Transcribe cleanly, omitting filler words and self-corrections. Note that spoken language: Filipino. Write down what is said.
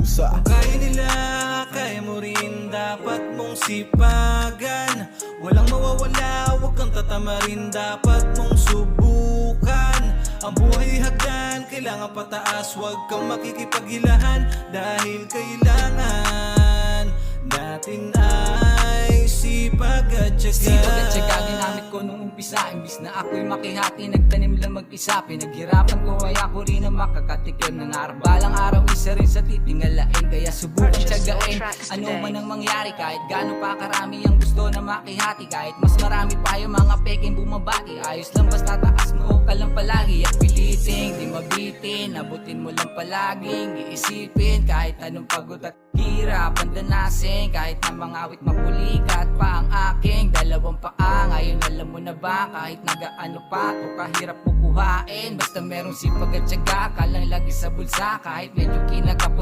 kusa. Kaya nila, kaya mo rin, dapat mong sipagan. Walang mawawala, huwag kang tatamarin, dapat mong subukan. Ang buhay hagdan, kailangan pataas, huwag kang makikipaghilahan. Dahil kailangan natin ay sipag at tiyaga. Sipag at tiyaga ginamit ko nung umpisa. Imbis na ako'y makihati, nagtanim lang mag-isa. Pinaghirapan ko kaya ko rin ang makakatikim ng araw. Balang araw isa rin sa titingalain, kaya subukan tiyagain. Ano man ang mangyari, kahit gaano pa karami ang gusto na makihati. Kahit mas marami pa yung mga peking bumabati, ayos lang basta taas mo ka lang palagi. At piliting, di mabitin, abutin mo lang palaging iisipin. Kahit anong pagod at hirap pandanasin, kahit na mga awit mapulikat pa ang aking dalawang paa. Ngayon alam mo na ba, kahit nagaano pa to kahirap kukuhain, basta merong sipag at tiyaga ka lang lagi sa bulsa. Kahit medyo kinakapos